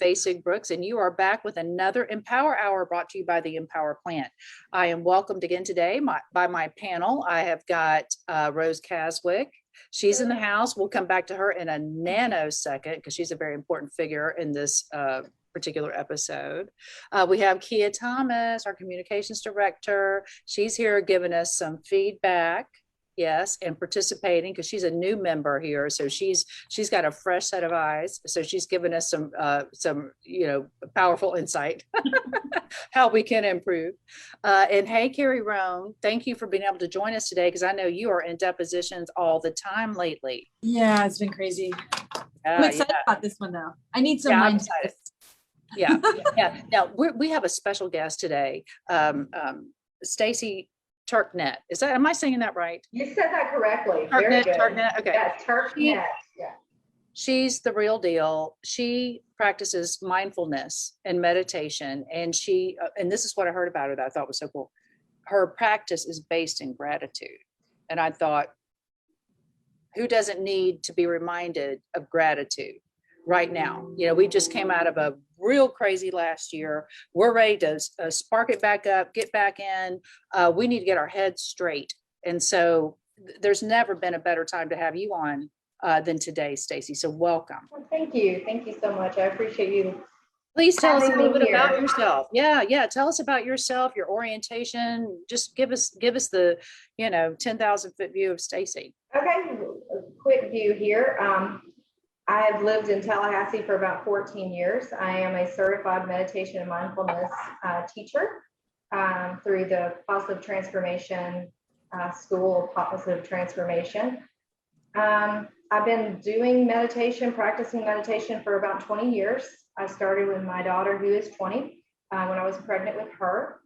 Stacey Brooks, and you are back with another EmPower Hour brought to you by the EmPower Plant. I am welcomed again today by my panel. I have got Rose Caswick. She's in the house. We'll come back to her in a nanosecond because she's a very important figure in this particular episode. We have Kia Thomas, our communications director. She's here giving us some feedback. Yes, and participating because she's a new member here, so she's got a fresh set of eyes. So she's given us some powerful insight how we can improve. And hey, Carrie Roan, thank you for being able to join us today because I know you are in depositions all the time lately. Yeah, it's been crazy. I'm excited about this one though. I need some mind. Yeah. Now we have a special guest today, Stacey Turknett. Am I saying that right? You said that correctly. Very good. Turknett. Okay. Yeah, Turknett. Yeah. She's the real deal. She practices mindfulness and meditation, and and this is what I heard about her that I thought was so cool. Her practice is based in gratitude, and I thought, who doesn't need to be reminded of gratitude right now? We just came out of a real crazy last year. We're ready to spark it back up, get back in. We need to get our heads straight. And so there's never been a better time to have you on than today, Stacey. So welcome. Well, thank you. Thank you so much. I appreciate you. Please tell us a little bit about yourself. Yeah. Tell us about yourself, your orientation. Just give us the, 10,000 foot view of Stacey. Okay. A quick view here. I have lived in Tallahassee for about 14 years. I am a certified meditation and mindfulness teacher through the Positive Transformation School of Positive Transformation. I've been doing meditation, practicing meditation for about 20 years. I started with my daughter, who is 20, when I was pregnant with her,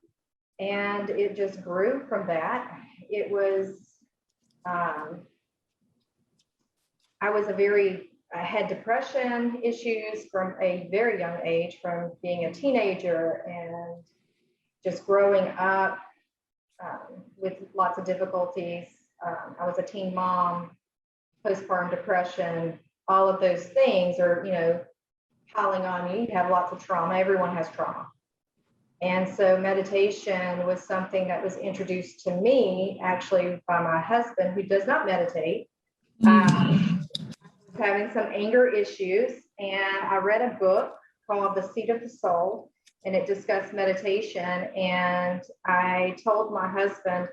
and it just grew from that. It was, I had depression issues from a very young age, from being a teenager and just growing up with lots of difficulties. I was a teen mom, postpartum depression, all of those things are, piling on you. You have lots of trauma. Everyone has trauma. And so meditation was something that was introduced to me actually by my husband, who does not meditate. Having some anger issues, and I read a book called The Seat of the Soul, and it discussed meditation, and I told my husband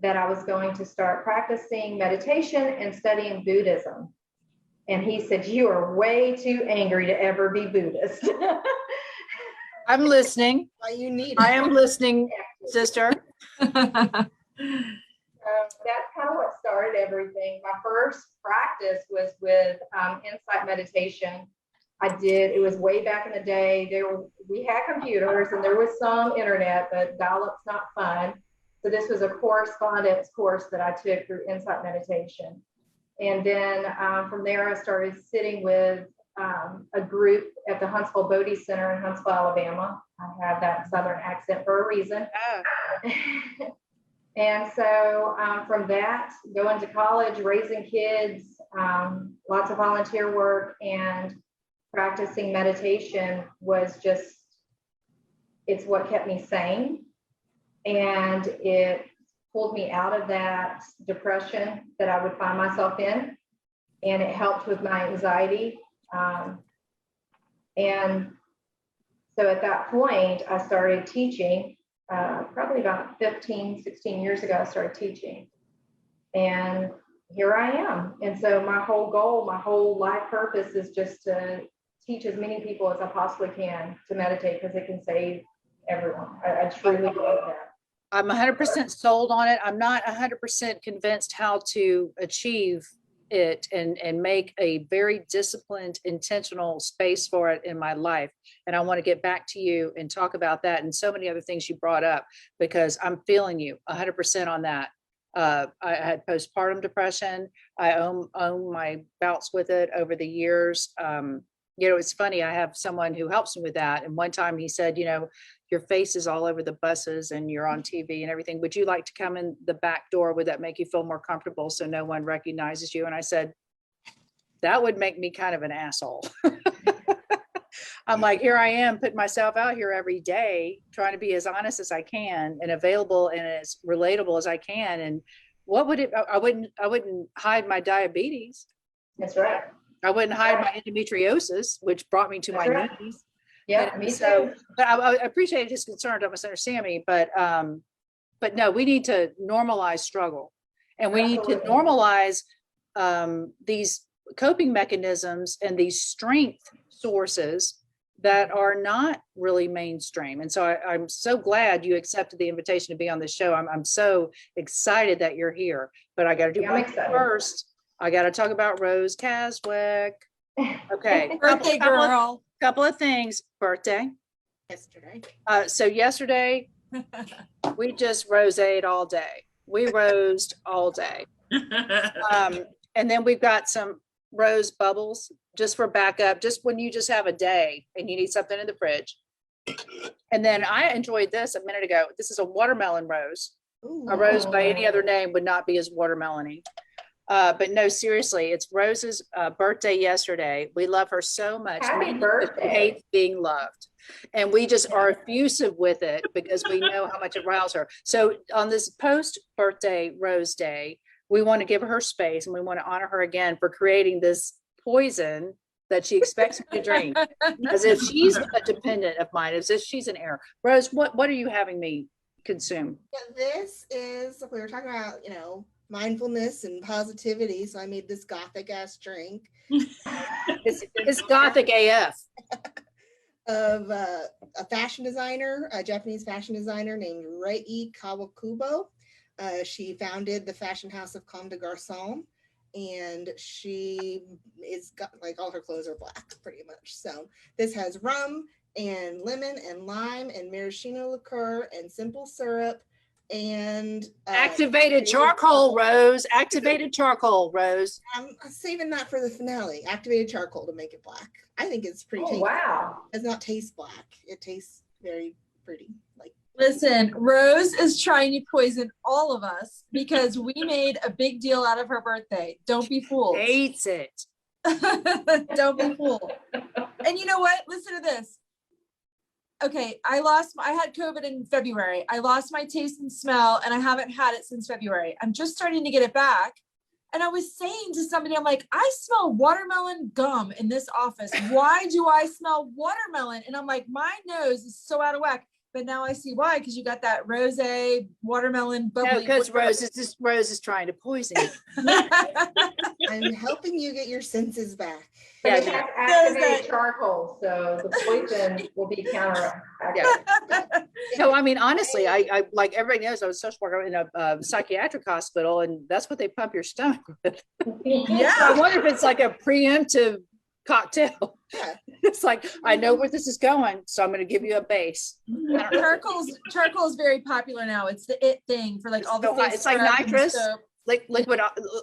that I was going to start practicing meditation and studying Buddhism, and he said, "You are way too angry to ever be Buddhist." I'm listening. I am listening, sister. That's kind of what started everything. My first practice was with insight meditation. It was way back in the day. We had computers and there was some internet, but dial-up's not fun. So this was a correspondence course that I took through insight meditation. And then from there, I started sitting with a group at the Huntsville Bodhi Center in Huntsville, Alabama. I have that Southern accent for a reason. And so from that, going to college, raising kids, lots of volunteer work, and practicing meditation was it's what kept me sane. And it pulled me out of that depression that I would find myself in. And it helped with my anxiety. And so at that point, I started teaching. Probably about 15, 16 years ago, I started teaching. And here I am. And so my whole goal, my whole life purpose is just to teach as many people as I possibly can to meditate, because it can save everyone. I truly believe that. I'm 100% sold on it. I'm not 100% convinced how to achieve it and make a very disciplined, intentional space for it in my life. And I want to get back to you and talk about that and so many other things you brought up, because I'm feeling you 100% on that. I had postpartum depression. I own my bouts with it over the years. It's funny. I have someone who helps me with that. And one time he said, your face is all over the buses and you're on TV and everything. Would you like to come in the back door? Would that make you feel more comfortable so no one recognizes you? And I said, that would make me kind of an asshole. I'm like, here I am putting myself out here every day, trying to be as honest as I can and available and as relatable as I can. And what would it, I wouldn't hide my diabetes. That's right. I wouldn't hide my endometriosis, which brought me to That's my right. knees. Yeah, And me so, too. but I appreciate his concern. Don't misunderstand me, but no, we need to normalize struggle, and we need to Absolutely. normalize these coping mechanisms and these strength sources that are not really mainstream. And so I'm so glad you accepted the invitation to be on this show. I'm so excited that you're here, but I got to do Yeah, I'm one excited. first. I got to talk about Rose Caswick. Okay. Birthday girl. Couple of things. Birthday. Yesterday. So yesterday we just roséed all day. We rosed all day. And then we've got some rose bubbles just for backup, just when you just have a day and you need something in the fridge. And then I enjoyed this a minute ago. This is a watermelon rose. Ooh. A rose by any other name would not be as watermelon-y. But no, seriously, it's Rose's birthday yesterday. We love her so much. Happy She birthday. hates being loved. And we just are effusive with it because we know how much it riles her. So on this post-birthday Rose Day, we want to give her space and we want to honor her again for creating this poison that she expects me to drink. As if she's a dependent of mine, as if she's an heir. Rose, what are you having me consume? Yeah, this is, we were talking about, mindfulness and positivity. So I made this gothic ass drink. It's gothic AF. Of a fashion designer, a Japanese fashion designer named Rei Kawakubo. She founded the fashion house of Comme des Garçons, and she is got like all her clothes are black pretty much. So this has rum and lemon and lime and maraschino liqueur and simple syrup and activated charcoal, Rose. Activated charcoal, Rose. I'm saving that for the finale. Activated charcoal to make it black. I think it's pretty tasty. Wow. It does not taste black. It tastes very pretty. Like, listen, Rose is trying to poison all of us because we made a big deal out of her birthday. Don't be fooled. Hates it. Don't be fooled. And you know what? Listen to this. Okay, I had COVID in February. I lost my taste and smell, and I haven't had it since February. I'm just starting to get it back. And I was saying to somebody, I'm like, I smell watermelon gum in this office. Why do I smell watermelon? And I'm like, my nose is so out of whack. But now I see why, because you got that rosé watermelon bubbly. No, because Rose is trying to poison you. I'm helping you get your senses back. But Yeah, it has activated charcoal, so the poison will be counteracted. Yeah. No, I mean, honestly, I like everybody knows I was a social worker in a psychiatric hospital, and that's what they pump your stomach with. Yeah. So I wonder if it's like a preemptive cocktail. Yeah. It's like, I know where this is going, so I'm going to give you a base. Charcoal is very popular now. It's the it thing for like all the face it's like scrub and nitrous, soap. like liquid.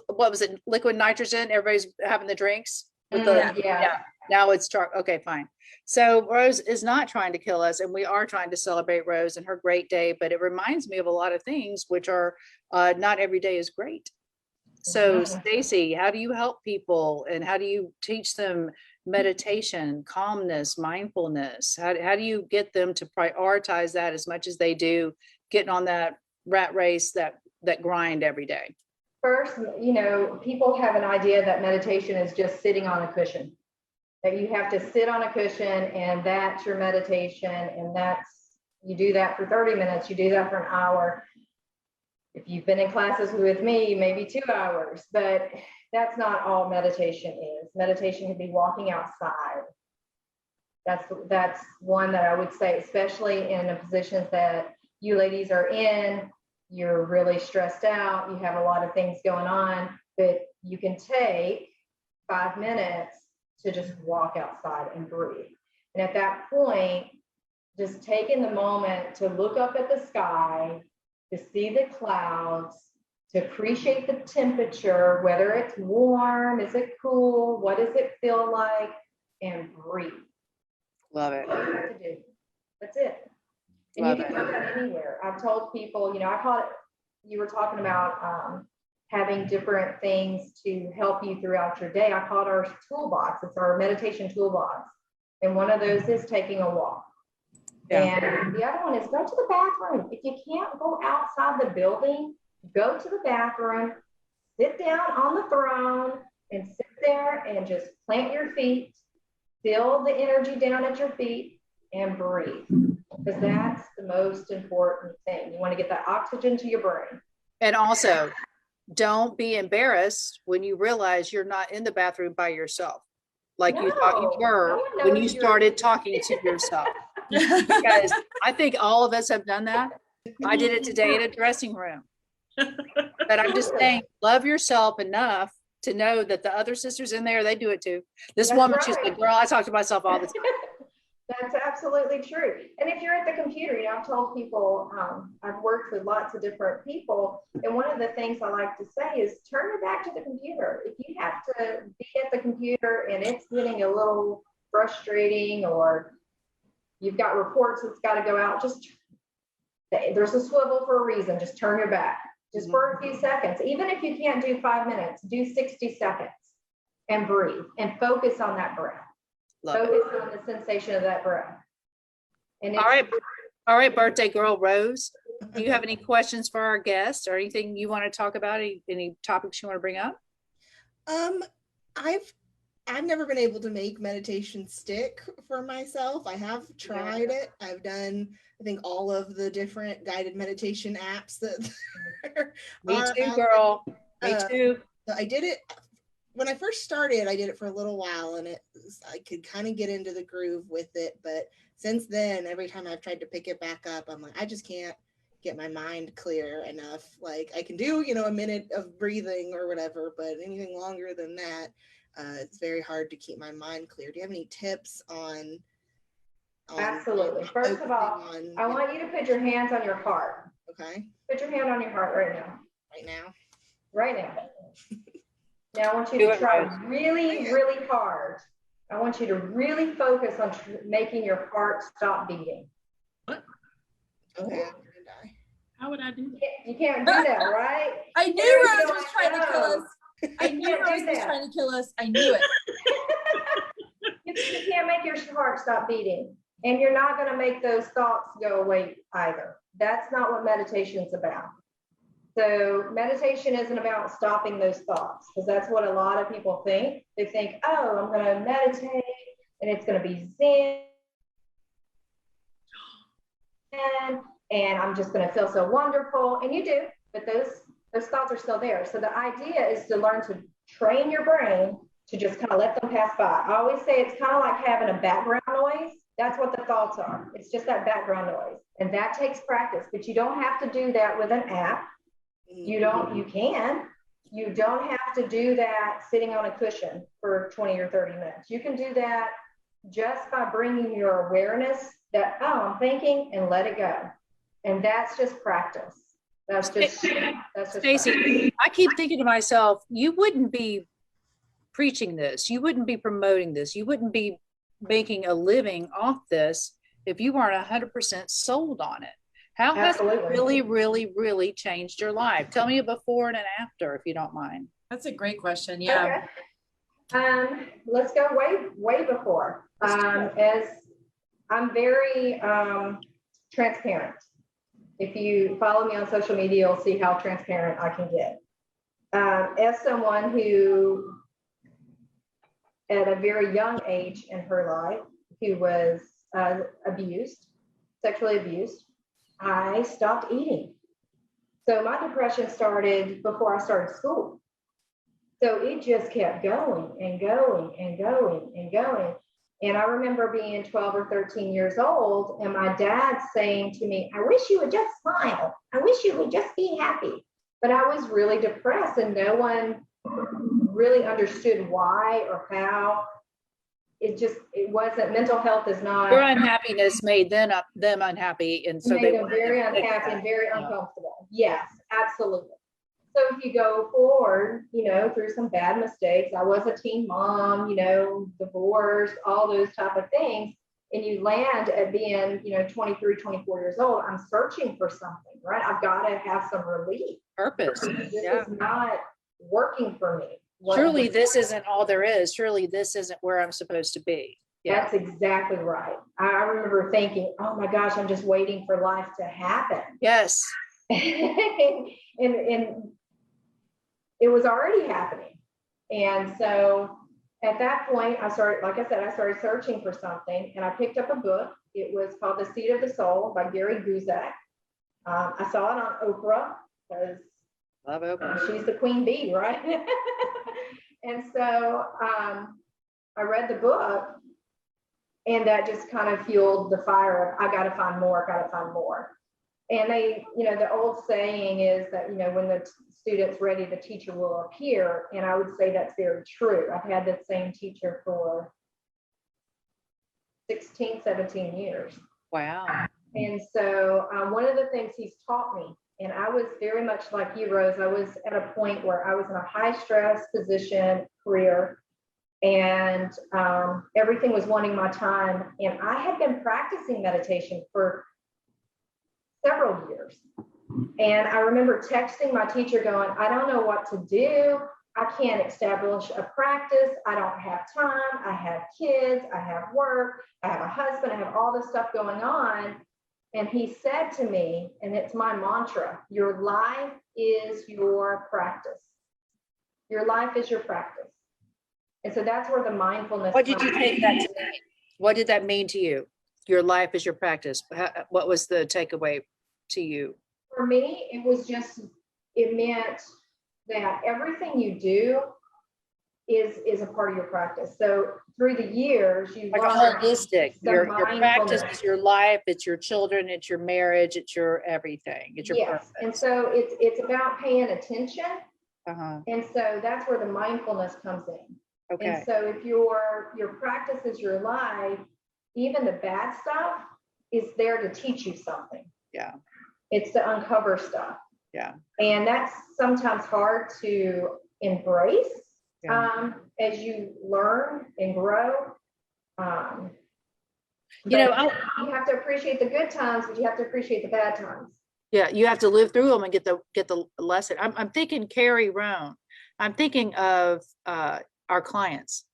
What was it? Liquid nitrogen. Everybody's having the drinks. With Yeah. Now it's okay, fine. So Rose is not trying to kill us, and we are trying to celebrate Rose and her great day. But it reminds me of a lot of things which are not every day is great. So Stacey, how do you help people, and how do you teach them meditation, calmness, mindfulness? How do you get them to prioritize that as much as they do getting on that rat race, that grind every day? First, people have an idea that meditation is just sitting on a cushion, that you have to sit on a cushion and that's your meditation. And you do that for 30 minutes, you do that for an hour. If you've been in classes with me, maybe 2 hours, but that's not all meditation is. Meditation can be walking outside. That's one that I would say, especially in the positions that you ladies are in. You're really stressed out, you have a lot of things going on, but you can take 5 minutes to just walk outside and breathe. And at that point, just taking the moment to look up at the sky, to see the clouds, to appreciate the temperature, whether it's warm, is it cool, what does it feel like, and breathe. Love it. That's all you have to do. That's it. And Love you can it. do that anywhere. I've told people, I call it, you were talking about having different things to help you throughout your day. I call it our toolbox. It's our meditation toolbox. And one of those is taking a walk. Yeah. And the other one is go to the bathroom. If you can't go outside the building, go to the bathroom, sit down on the throne and sit there and just plant your feet, feel the energy down at your feet and breathe. Because that's the most important thing. You want to get that oxygen to your brain. And also, don't be embarrassed when you realize you're not in the bathroom by yourself, like you thought you No, were no one when knows you you're- started talking to yourself. Because I think all of us have done that. I did it today in a dressing room. But I'm just saying, love yourself enough to know that the other sisters in there, they do it too. This That's woman, she's right. like, girl, I talk to myself all the time. That's absolutely true. And if you're at the computer, you know, I've told people, I've worked with lots of different people. And one of the things I like to say is turn your back to the computer. If you have to be at the computer and it's getting a little frustrating or you've got reports that's got to go out, just there's a swivel for a reason. Just turn your back just for a few seconds. Even if you can't do 5 minutes, do 60 seconds and breathe and focus on that breath. Love it. Focus on the sensation of that breath. And All right, birthday girl Rose. Do you have any questions for our guests or anything you want to talk about? Any topics you want to bring up? I've never been able to make meditation stick for myself. I have tried it. I've done, I think, all of the different guided meditation apps that Me are too, out girl. Me there. too. So I did it when I first started. I did it for a little while, and I could kind of get into the groove with it. But since then, every time I've tried to pick it back up, I'm like, I just can't get my mind clear enough. Like I can do, a minute of breathing or whatever, but anything longer than that, it's very hard to keep my mind clear. Do you have any tips on absolutely. First of all, I want you to put your hands on your heart. Okay. Put your hand on your heart right now. Right now. Right now. Now I want you Do to it, try Rose. really, really hard. I want you to really focus on making your heart stop beating. Okay, I'm gonna die. How would I do that? You can't do that, right? I knew There you Rose go, was I trying to kill know. us. I knew can't do Rose was that. trying to kill us. I knew it. You can't make your heart stop beating. And you're not going to make those thoughts go away either. That's not what meditation's about. So meditation isn't about stopping those thoughts, because that's what a lot of people think. They think, oh, I'm going to meditate and it's going to be zen and I'm just going to feel so wonderful. And you do, but those thoughts are still there. So the idea is to learn to train your brain to just kind of let them pass by. I always say it's kind of like having a background noise. That's what the thoughts are. It's just that background noise. And that takes practice, but you don't have to do that with an app. You can. You don't have to do that sitting on a cushion for 20 or 30 minutes. You can do that just by bringing your awareness that, oh, I'm thinking, and let it go. And that's just practice. That's just Stacey, I keep thinking to myself, you wouldn't be preaching this. You wouldn't be promoting this. You wouldn't be making a living off this if you weren't 100% sold on it. How has it really, really, really changed your life? Tell me a before and an after, if you don't mind. That's a great question. Yeah. Okay. Let's go way before. As I'm very transparent. If you follow me on social media, you'll see how transparent I can get. As someone who, at a very young age in her life, who was sexually abused, I stopped eating. So my depression started before I started school. So it just kept going and going and going and going. And I remember being 12 or 13 years old and my dad saying to me, I wish you would just smile. I wish you would just be happy. But I was really depressed and no one really understood why or how. It wasn't, mental health is not. Your unhappiness made them unhappy. And so made them very unhappy and very uncomfortable. Yes, absolutely. So if you go forward, through some bad mistakes, I was a teen mom, divorced, all those type of things. And you land at being, 23, 24 years old, I'm searching for something, right? I've got to have some relief. Purpose. This is not working for me. Surely this isn't all there is. Surely this isn't where I'm supposed to be. Yeah. That's exactly right. I remember thinking, oh my gosh, I'm just waiting for life to happen. Yes. and it was already happening. And so at that point, I started, like I said, I started searching for something, and I picked up a book. It was called The Seat of the Soul by Gary Guzak. I saw it on Oprah because Love Oprah. she's the queen bee, right? And so I read the book, and that just kind of fueled the fire of, I got to find more, got to find more. And they, the old saying is that, when the student's ready, the teacher will appear. And I would say that's very true. I've had that same teacher for 16, 17 years. Wow. And so one of the things he's taught me, and I was very much like you, Rose, I was at a point where I was in a high stress position, career, and everything was wanting my time. And I had been practicing meditation for several years. And I remember texting my teacher going, I don't know what to do. I can't establish a practice. I don't have time. I have kids. I have work. I have a husband. I have all this stuff going on. And he said to me, and it's my mantra, your life is your practice. Your life is your practice. And so that's where the mindfulness. What did you take that to mean? What did that mean to you? Your life is your practice. What was the takeaway to you? For me, it meant that everything you do is a part of your practice. So through the years, you Like a learn holistic, the your practice mindfulness. is your life, it's your children, it's your marriage, it's your everything, it's your Yes, purpose. and so it's about paying attention. Uh-huh. And so that's where the mindfulness comes in. Okay. And so if your practice is your life, even the bad stuff is there to teach you something. Yeah. It's to uncover stuff. Yeah. And that's sometimes hard to embrace. Yeah. As you learn and grow. You know, you have to appreciate the good times, but you have to appreciate the bad times. yeah, you have to live through them and get the lesson. I'm thinking Carrie Roan. I'm thinking of our clients,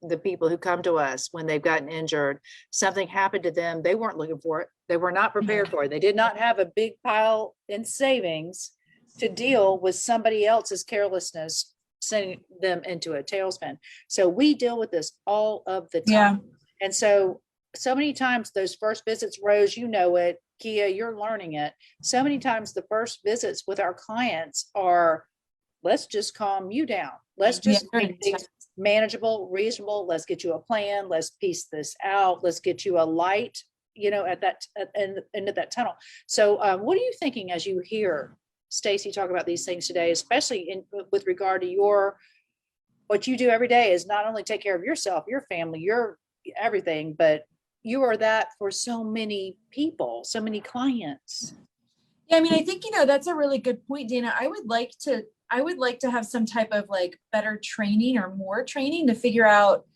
the people who come to us when they've gotten injured. Something happened to them. They weren't looking for it. They were not prepared for it. They did not have a big pile in savings to deal with somebody else's carelessness sending them into a tailspin. So we deal with this all of the time. Yeah. And so many times those first visits, Rose, you know it, Kia, you're learning it. So many times the first visits with our clients are, let's just calm you down. Let's just make things manageable, reasonable. Let's get you a plan. Let's piece this out. Let's get you a light, at that end of that tunnel. So what are you thinking as you hear Stacey talk about these things today, especially with regard to what you do every day is not only take care of yourself, your family, your everything, but you are that for so many people, so many clients. Yeah, I mean, I think, that's a really good point, Dana. I would like to have some type of better training or more training to figure out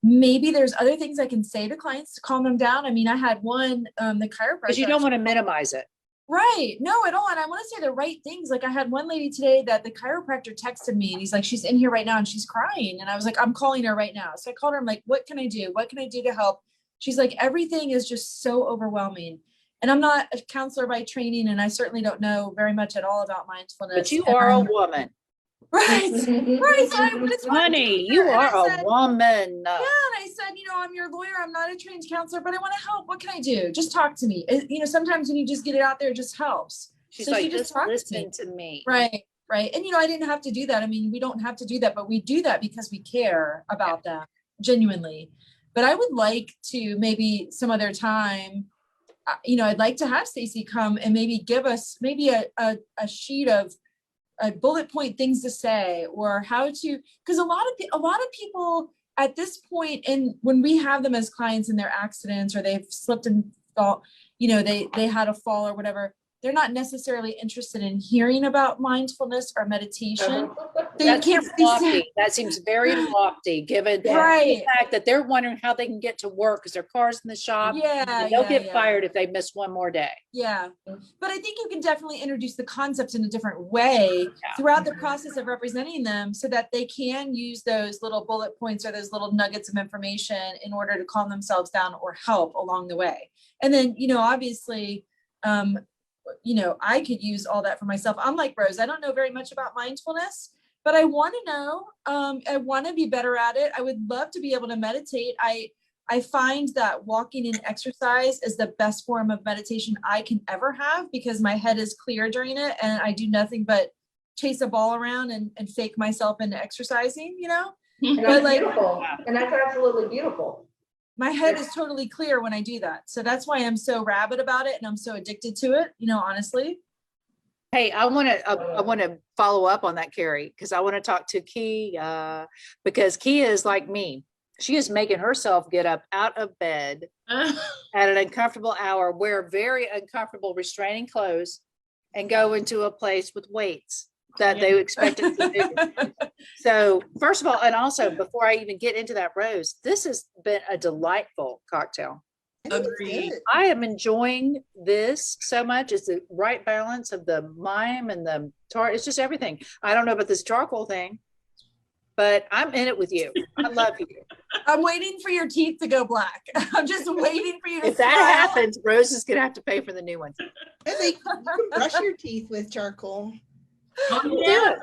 maybe there's other things I can say to clients to calm them down. I mean, I had one, the chiropractor. Because you don't want to minimize it. Right. No, at all. And I want to say the right things. Like I had one lady today that the chiropractor texted me and he's like, she's in here right now and she's crying. And I was like, I'm calling her right now. So I called her. I'm like, what can I do? What can I do to help? She's like, everything is just so overwhelming. And I'm not a counselor by training, and I certainly don't know very much at all about mindfulness. But you are a woman. Right. Right. So honey, you are a woman. Yeah. And I said, I'm your lawyer. I'm not a trained counselor, but I want to help. What can I do? Just talk to me. Sometimes when you just get it out there, it just helps. She's so like, she just listen to me. Right. Right. And, I didn't have to do that. I mean, we don't have to do that, but we do that because we care about that genuinely. But I would like to maybe some other time, I'd like to have Stacey come and maybe give us maybe a sheet of bullet point things to say or how to, because a lot of people at this point, and when we have them as clients in their accidents or they've slipped and fall, they had a fall or whatever, they're not necessarily interested in hearing about mindfulness or meditation. So you That can't seems be lofty. That seems very lofty, given the right. fact that they're wondering how they can get to work because their car's in the shop. Yeah, And they'll get yeah. fired if they miss one more day. Yeah, but I think you can definitely introduce the concepts in a different way throughout the process of representing them so that they can use those little bullet points or those little nuggets of information in order to calm themselves down or help along the way. And then, you know, obviously, you know, I could use all that for myself. I'm like Rose, I don't know very much about mindfulness, but I want to know, I want to be better at it. I would love to be able to meditate. I find that walking and exercise is the best form of meditation I can ever have because my head is clear during it and I do nothing but chase a ball around and fake myself into exercising, you know? And that's beautiful. And that's absolutely beautiful. My head is totally clear when I do that. So that's why I'm so rabid about it and I'm so addicted to it, you know, honestly. Hey, I want to follow up on that, Carrie, because I want to talk to Key because Key is like me. She is making herself get up out of bed at an uncomfortable hour, wear very uncomfortable restraining clothes, and go into a place with weights that they expected to do. So first of all, and also before I even get into that, Rose, this has been a delightful cocktail. Agreed. I am enjoying this so much. It's the right balance of the lime and the tart. It's just everything. I don't know about this charcoal thing, but I'm in it with you. I love you. I'm waiting for your teeth to go black. I'm just waiting for you to If that happens, Rose is gonna have to pay for the new ones. I think you can brush your teeth with charcoal. Oh, yeah.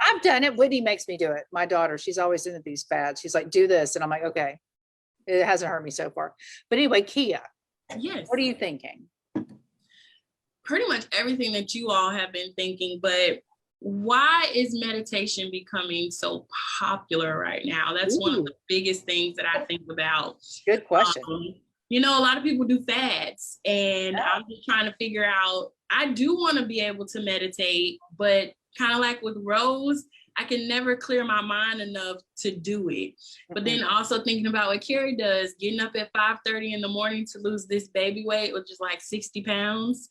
I've done it. Whitney makes me do it. My daughter, she's always into these fads. She's like, do this. And I'm like, okay. It hasn't hurt me so far. But anyway, Kia, Yes. what are you thinking? Pretty much everything that you all have been thinking, but why is meditation becoming so popular right now? That's one of the biggest things that I think about. Good question. You know, a lot of people do fads, and I'm just trying to figure out, I do want to be able to meditate, but kind of like with Rose, I can never clear my mind enough to do it. But then also thinking about what Carrie does, getting up at 5:30 in the morning to lose this baby weight, which is like 60 pounds.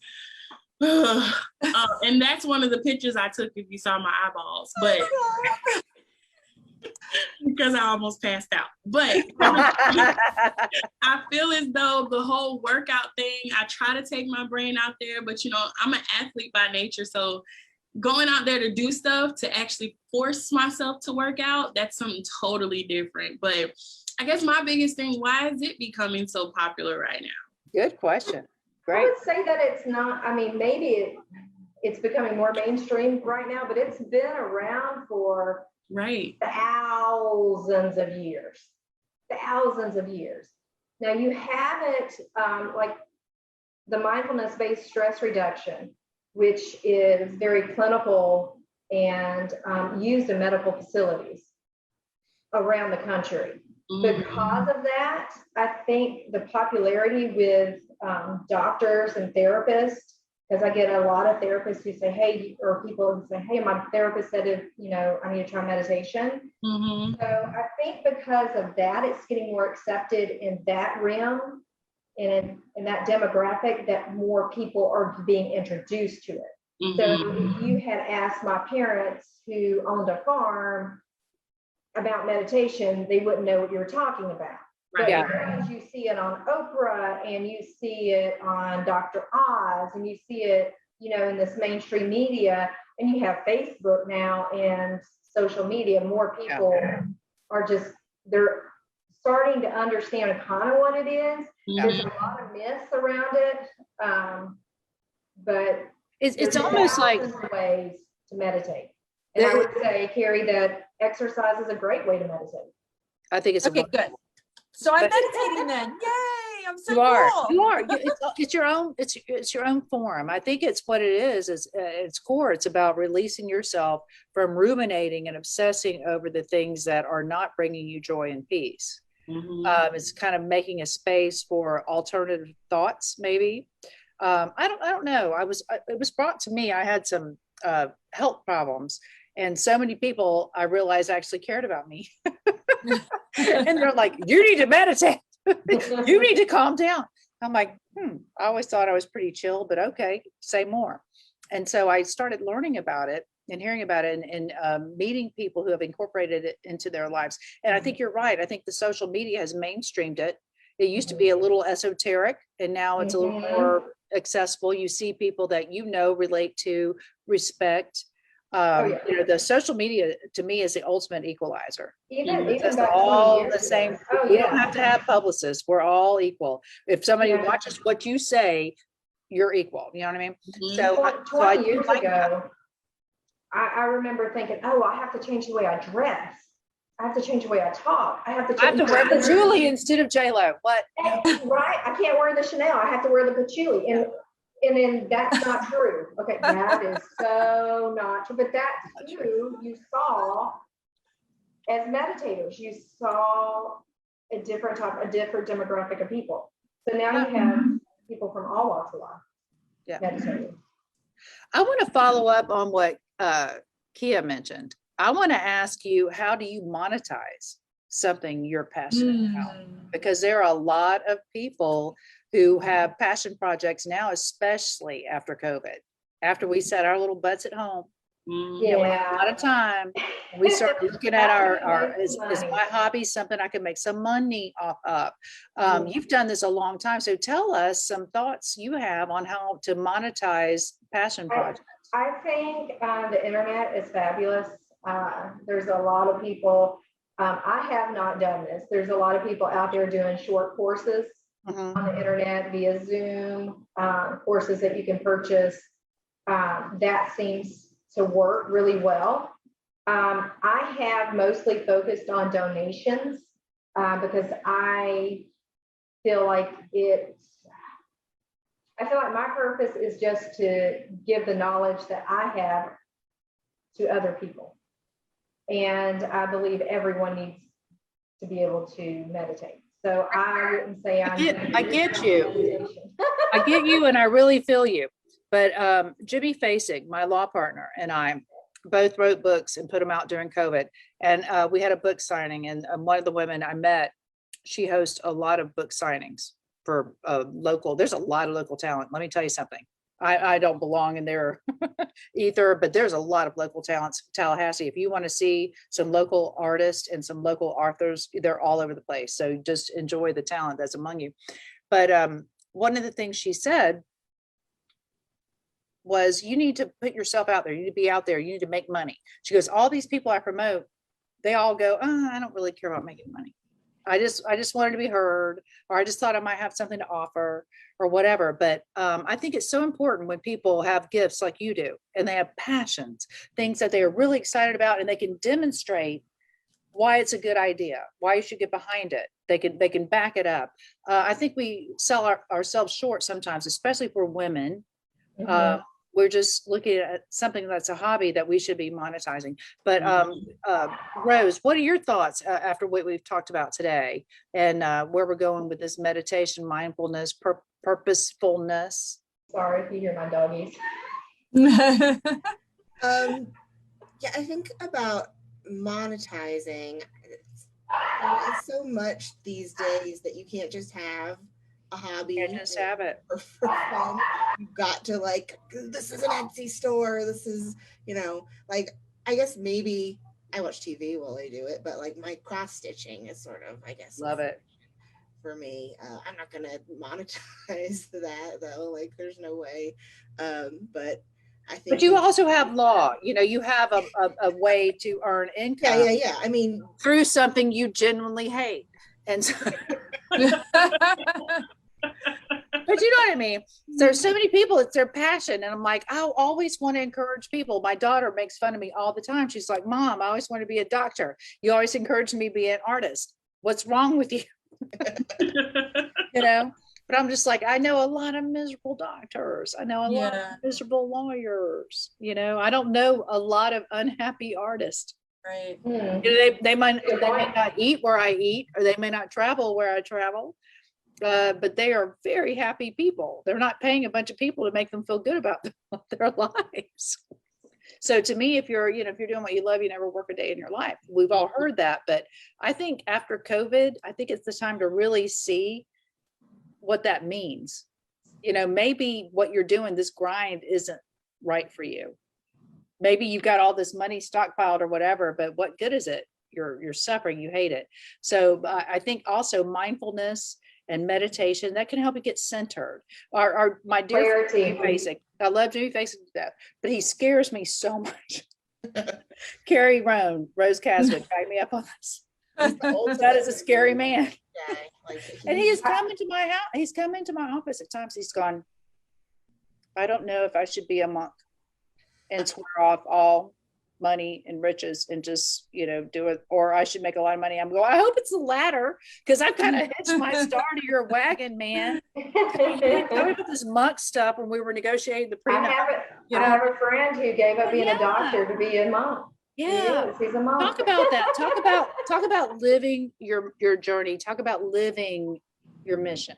And that's one of the pictures I took if you saw my eyeballs, but because I almost passed out. But I feel as though the whole workout thing, I try to take my brain out there, but you know, I'm an athlete by nature. So going out there to do stuff, to actually force myself to work out, that's something totally different. But I guess my biggest thing, why is it becoming so popular right now? Good question. I Great. would say that it's not, I mean, maybe it's becoming more mainstream right now, but it's been around for thousands of years. Now you have it like the mindfulness-based stress reduction, which is very clinical and used in medical facilities around the country. Because of that, I think the popularity with doctors and therapists, because I get a lot of therapists who say, hey, or people who say, hey, my therapist said, if, you know, I need to try meditation. So I think because of that, it's getting more accepted in that realm and in that demographic, that more people are being introduced to it. So if you had asked my parents who owned a farm about meditation, they wouldn't know what you were talking about. But because you see it on Oprah and you see it on Dr. Oz and you see it, you know, in this mainstream media, and you have Facebook now and social media, more people are just, they're starting to understand kind of what it is. There's a lot of myths around it, but it's almost like ways to meditate. And I would say, Carrie, that exercise is a great way to meditate. I think it's okay, good. So I'm meditating then. Yay! I'm so cool. You are. It's your own. It's your own form. I think it's what it is. Is its core. It's about releasing yourself from ruminating and obsessing over the things that are not bringing you joy and peace. It's kind of making a space for alternative thoughts. Maybe. I don't know. It was brought to me. I had some health problems. And so many people I realized actually cared about me. And they're like, you need to meditate. You need to calm down. I'm like, I always thought I was pretty chill, but okay, say more. And so I started learning about it and hearing about it and meeting people who have incorporated it into their lives. And I think you're right. I think the social media has mainstreamed it. It used to be a little esoteric, and now it's a little more accessible. You see people that relate to, respect. The social media to me is the ultimate equalizer. Even It's back 20 all years the ago. same. Oh, You yeah. don't have to have publicists. We're all equal. If somebody Yeah. watches what you say, you're equal. You know what I mean? Mhm. So 20 years ago, I remember thinking, oh, I have to change the way I dress. I have to change the way I talk. I have to I have change to wear patchouli instead of J-Lo. What? Right? I can't wear the Chanel. I have to wear the patchouli. And then that's not true. Okay, that is so not true. But that's you. You saw as meditators, you saw a different demographic of people. So now you have people from all walks of life meditating. I want to follow up on what Kia mentioned. I want to ask you, how do you monetize something you're passionate about? Because there are a lot of people who have passion projects now, especially after COVID, after we set our little butts at home. We had a lot of time. We started looking at is my hobby something I can make some money off of? You've done this a long time. So tell us some thoughts you have on how to monetize passion projects. I think the internet is fabulous. There's a lot of people. I have not done this. There's a lot of people out there doing short courses on the internet via Zoom, courses that you can purchase. That seems to work really well. I have mostly focused on donations because I feel like my purpose is just to give the knowledge that I have to other people. And I believe everyone needs to be able to meditate. So I wouldn't say I get you. I get you, and I really feel you. But Jimmy Facing, my law partner, and I both wrote books and put them out during COVID. And we had a book signing, and one of the women I met, she hosts a lot of book signings for there's a lot of local talent. Let me tell you something. I don't belong in there either, but there's a lot of local talents. Tallahassee, if you want to see some local artists and some local authors, they're all over the place. So just enjoy the talent that's among you. But one of the things she said was, you need to put yourself out there. You need to be out there. You need to make money. She goes, all these people I promote, they all go, I don't really care about making money. I just wanted to be heard, or I just thought I might have something to offer or whatever. But I think it's so important when people have gifts like you do, and they have passions, things that they are really excited about, and they can demonstrate why it's a good idea, why you should get behind it. They can back it up. I think we sell ourselves short sometimes, especially for women. We're just looking at something that's a hobby that we should be monetizing. But Rose, what are your thoughts after what we've talked about today, and where we're going with this meditation, mindfulness, purposefulness? Sorry if you hear my doggies. I think about monetizing. It's so much these days that you can't just have a hobby. You just have it for fun. You've got to this is an Etsy store. This is, I guess maybe I watch TV while I do it, but my cross stitching is sort of, I guess. Love it. For me, I'm not going to monetize that though. There's no way. But I think. But you also have law. You have a way to earn income. Yeah. I mean, through something you genuinely hate, and so. But you know what I mean? There's so many people, it's their passion. And I'm like, I always want to encourage people. My daughter makes fun of me all the time. She's like, Mom, I always want to be a doctor. You always encourage me to be an artist. What's wrong with you? But I'm just like, I know a lot of miserable doctors. I know a lot of miserable lawyers. I don't know a lot of unhappy artists. Right. They might not eat where I eat, or they may not travel where I travel. But they are very happy people. They're not paying a bunch of people to make them feel good about their lives. So to me, if you're doing what you love, you never work a day in your life. We've all heard that, but I think after COVID, I think it's the time to really see what that means. You know, maybe what you're doing, this grind isn't right for you. Maybe you've got all this money stockpiled or whatever, but what good is it? You're suffering, you hate it. So I think also mindfulness and meditation that can help you get centered. My dear friend, Jimmy Basic, I love Jimmy Basic to death, but he scares me so much. Carrie Rose Caswick, back me up on this. That is a scary man. Yeah, like, And he has come into my house. He's come into my office at times. He's gone, I don't know if I should be a monk and swear off all money and riches and just, you know, do it, or I should make a lot of money. I'm going, I hope it's the latter, because I've kind of hitched my star to your wagon, man. Tell me about this monk stuff when we were negotiating the prenup. I have a friend who gave up being a doctor to be a monk. Yeah, he's a monk. Talk about that. Talk about living your journey. Talk about living your mission.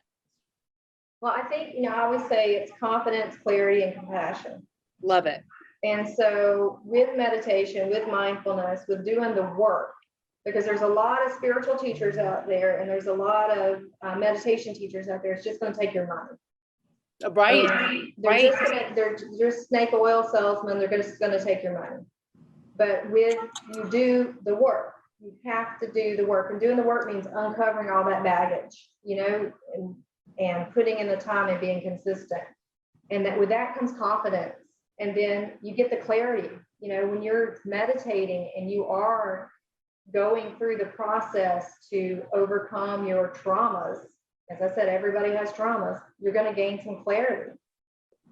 Well, I think, you know, I always say it's confidence, clarity, and compassion. Love it. And so with meditation, with mindfulness, with doing the work, because there's a lot of spiritual teachers out there and there's a lot of meditation teachers out there, it's just going to take your money. Right. They're just snake oil salesmen. They're just going to take your money. But with you do the work, you have to do the work, and doing the work means uncovering all that baggage, you know, and putting in the time and being consistent. And that with that comes confidence. And then you get the clarity, you know, when you're meditating and you are going through the process to overcome your traumas. As I said, everybody has traumas. You're going to gain some clarity.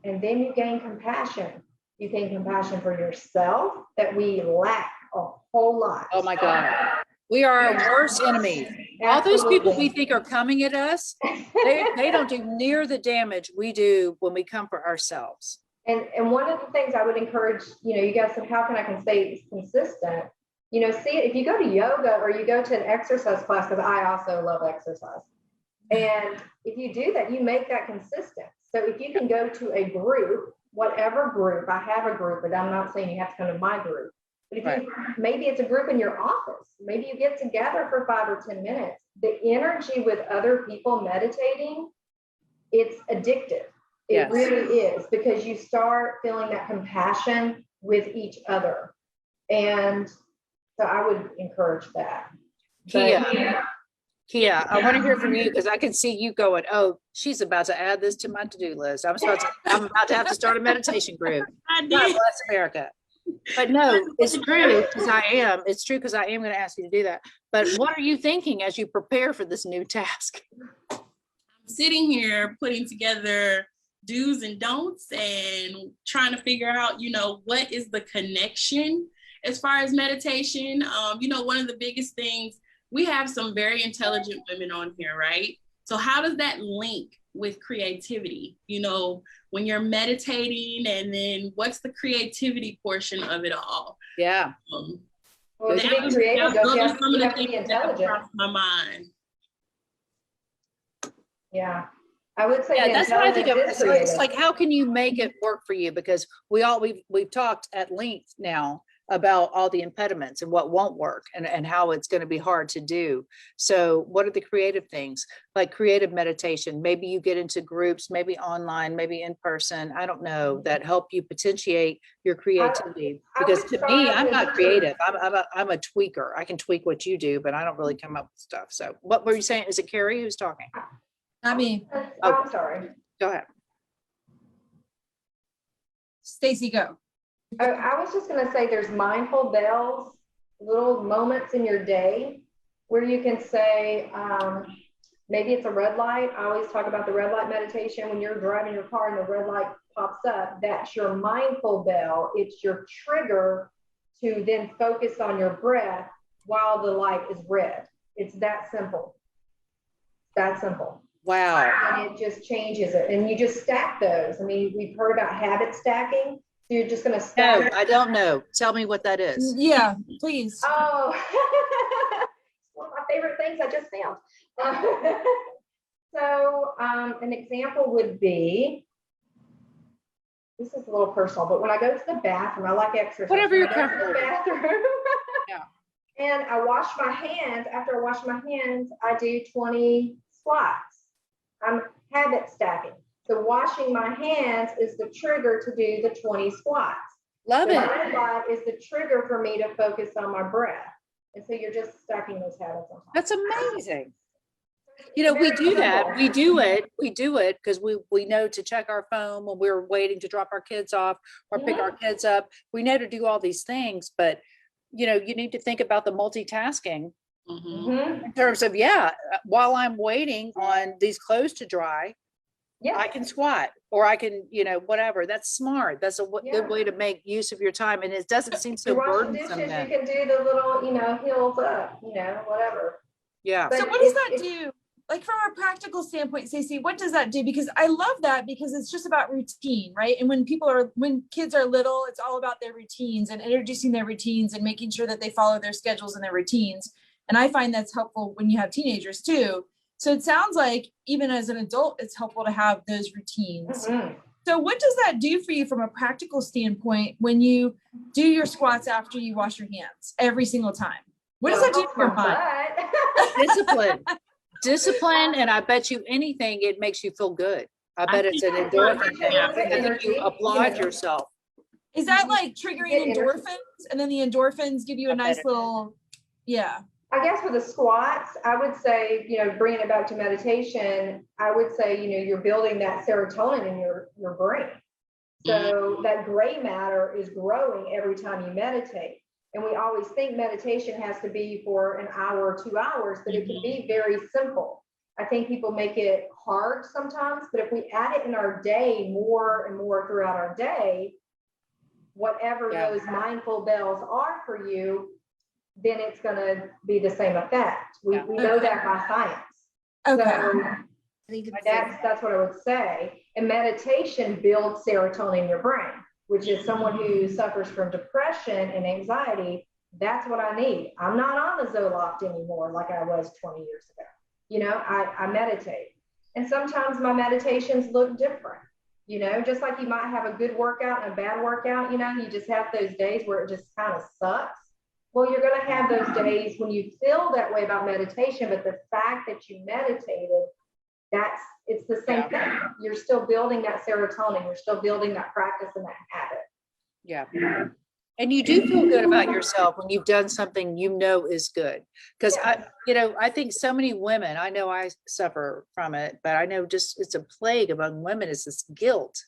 And then you gain compassion. You gain compassion for yourself that we lack a whole lot. Oh my God. We are our worst enemies. All those people we think are coming at us, they don't do near the damage we do when we come for ourselves. And one of the things I would encourage, you know, you guys said, how can I stay consistent? You know, see, if you go to yoga or you go to an exercise class, because I also love exercise. And if you do that, you make that consistent. So if you can go to a group, whatever group, I have a group, but I'm not saying you have to come to my group. But if you, maybe it's a group in your office, maybe you get together for 5 or 10 minutes. The energy with other people meditating, it's addictive. It really is, because you start feeling that compassion with each other. And so I would encourage that. Kia, I want to hear from you, because I can see you going, oh, she's about to add this to my to-do list. I'm about to have to start a meditation group. God bless America. But no, it's true, because it's true, because I am going to ask you to do that. But what are you thinking as you prepare for this new task? I'm sitting here putting together do's and don'ts and trying to figure out, you know, what is the connection as far as meditation. You know, one of the biggest things, we have some very intelligent women on here, right? So how does that link with creativity? You know, when you're meditating, and then what's the creativity portion of it all? Yeah. Well, to be creative, you have to be intelligent. My mind. Yeah. I would say that's what I think of. So it's like, how can you make it work for you? Because we've talked at length now about all the impediments and what won't work, and how it's going to be hard to do. So what are the creative things, like creative meditation? Maybe you get into groups, maybe online, maybe in person, I don't know, that help you potentiate your creativity. Because to me, I'm not creative. I'm a tweaker. I can tweak what you do, but I don't really come up with stuff. So what were you saying? Is it Carrie who's talking? Not me. I'm sorry. Go ahead. Stacey, go. I was just going to say, there's mindful bells, little moments in your day where you can say, maybe it's a red light. I always talk about the red light meditation. When you're driving your car and the red light pops up, that's your mindful bell. It's your trigger to then focus on your breath while the light is red. It's that simple. That simple. Wow. And it just changes it. And you just stack those. I mean, we've heard about habit stacking. So you're just going to stack. No, I don't know. Tell me what that is. Yeah, please. Oh, one of my favorite things I just found. So an example would be, this is a little personal, but when I go to the bathroom, I like exercise. Whatever you're comfortable with. Yeah. And I wash my hands. After I wash my hands, I do 20 squats. I'm habit stacking. So washing my hands is the trigger to do the 20 squats. Love The it. mind squat is the trigger for me to focus on my breath. And so you're just stacking those habits on top. That's amazing. You know, we Very do that. simple. We do it because we know to check our phone when we're waiting to drop our kids off or pick our kids up. We know to do all these things, but you know, you need to think about the multitasking in terms of, while I'm waiting on these clothes to dry, I can squat or I can, you know, whatever. That's smart. That's a good way to make use of your time. And it doesn't seem so You're washing burdensome dishes, then. you can do the little, you know, heels up, you know, whatever. Yeah. But So what does that do? Like from a practical standpoint, Stacey, what does that do? Because I love that because it's just about routine, right? And when kids are little, it's all about their routines and introducing their routines and making sure that they follow their schedules and their routines. And I find that's helpful when you have teenagers too. So it sounds like even as an adult, it's helpful to have those routines. So what does that do for you from a practical standpoint when you do your squats after you wash your hands every single time? What does that do for your mind? Discipline, and I bet you anything, it makes you feel good. I bet it's an endorphin thing. I think you applaud yourself. Is that like triggering endorphins? And then the endorphins give you a nice little, I guess with the squats, I would say, you know, bringing it back to meditation, I would say, you know, you're building that serotonin in your brain. So that gray matter is growing every time you meditate. And we always think meditation has to be for an hour or 2 hours, but it can be very simple. I think people make it hard sometimes, but if we add it in our day more and more throughout our day, whatever those mindful bells are for you, then it's going to be the same effect. We know that by science. So that's what I would say. And meditation builds serotonin in your brain, which is someone who suffers from depression and anxiety. That's what I need. I'm not on the Zoloft anymore like I was 20 years ago. You know, I meditate. And sometimes my meditations look different. You know, just like you might have a good workout and a bad workout, you know, you just have those days where it just kind of sucks. Well, you're going to have those days when you feel that way about meditation, but the fact that you meditated, it's the same thing. You're still building that serotonin. You're still building that practice and that habit. Yeah. And you do feel good about yourself when you've done something you know is good. Because I think so many women, I know I suffer from it, but I know just it's a plague among women is this guilt.